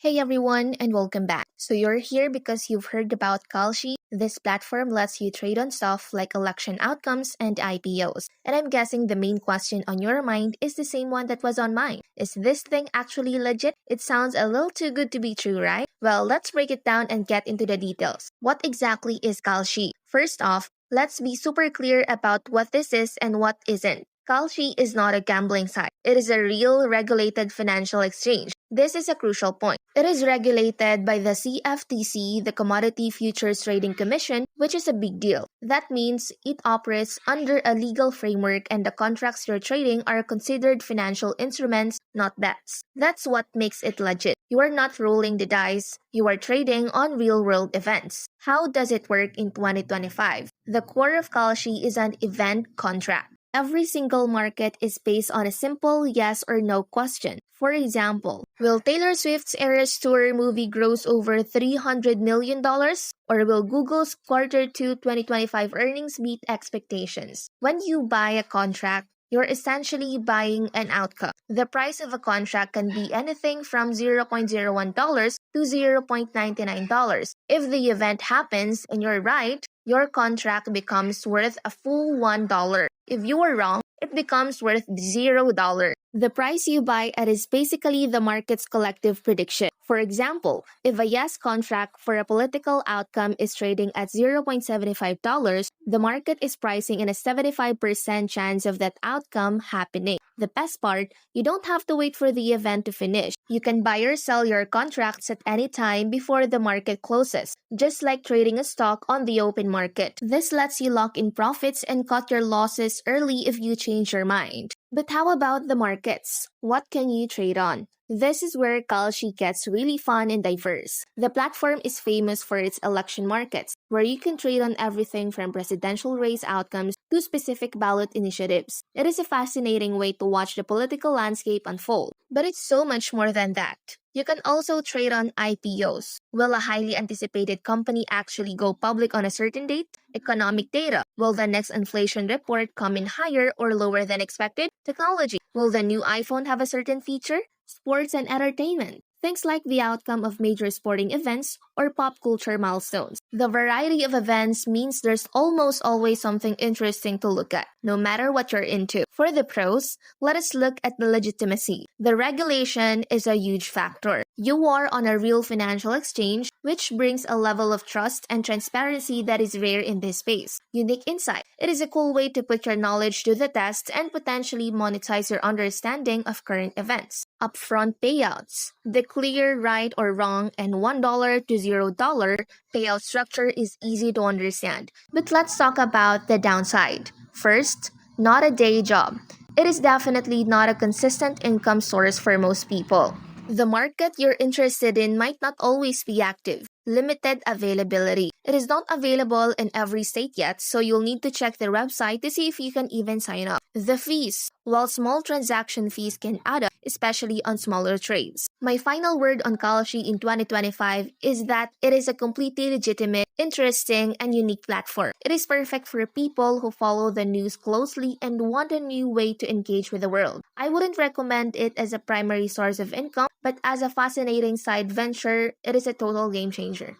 Hey everyone, and welcome back. So you're here because you've heard about Kalshi. This platform lets you trade on stuff like election outcomes and IPOs. And I'm guessing the main question on your mind is the same one that was on mine. Is this thing actually legit? It sounds a little too good to be true, right? Well, let's break it down and get into the details. What exactly is Kalshi? First off, let's be super clear about what this is and what isn't. Kalshi is not a gambling site. It is a real regulated financial exchange. This is a crucial point. It is regulated by the CFTC, the Commodity Futures Trading Commission, which is a big deal. That means it operates under a legal framework and the contracts you're trading are considered financial instruments, not bets. That's what makes it legit. You are not rolling the dice, you are trading on real-world events. How does it work in 2025? The core of Kalshi is an event contract. Every single market is based on a simple yes or no question. For example, will Taylor Swift's Eras Tour movie gross over $300 million? Or will Google's Q2 2025 earnings meet expectations? When you buy a contract, you're essentially buying an outcome. The price of a contract can be anything from $0.01 to $0.99. If the event happens and you're right, your contract becomes worth a full $1. If you are wrong, it becomes worth $0. The price you buy at is basically the market's collective prediction. For example, if a yes contract for a political outcome is trading at $0.75, the market is pricing in a 75% chance of that outcome happening. The best part, you don't have to wait for the event to finish. You can buy or sell your contracts at any time before the market closes, just like trading a stock on the open market. This lets you lock in profits and cut your losses early if you change your mind. But how about the markets? What can you trade on? This is where Kalshi gets really fun and diverse. The platform is famous for its election markets, where you can trade on everything from presidential race outcomes to specific ballot initiatives. It is a fascinating way to watch the political landscape unfold. But it's so much more than that. You can also trade on IPOs. Will a highly anticipated company actually go public on a certain date? Economic data. Will the next inflation report come in higher or lower than expected? Technology. Will the new iPhone have a certain feature? Sports and entertainment. Things like the outcome of major sporting events or pop culture milestones. The variety of events means there's almost always something interesting to look at, no matter what you're into. For the pros, let us look at the legitimacy. The regulation is a huge factor. You are on a real financial exchange, which brings a level of trust and transparency that is rare in this space. Unique insight. It is a cool way to put your knowledge to the test and potentially monetize your understanding of current events. Upfront payouts. The clear right or wrong and $1 to $0 payout structure is easy to understand. But let's talk about the downside. First, not a day job. It is definitely not a consistent income source for most people. The market you're interested in might not always be active. Limited availability. It is not available in every state yet, so you'll need to check their website to see if you can even sign up. The fees. While small transaction fees can add up, especially on smaller trades. My final word on Kalshi in 2025 is that it is a completely legitimate, interesting, and unique platform. It is perfect for people who follow the news closely and want a new way to engage with the world. I wouldn't recommend it as a primary source of income, but as a fascinating side venture, it is a total game changer.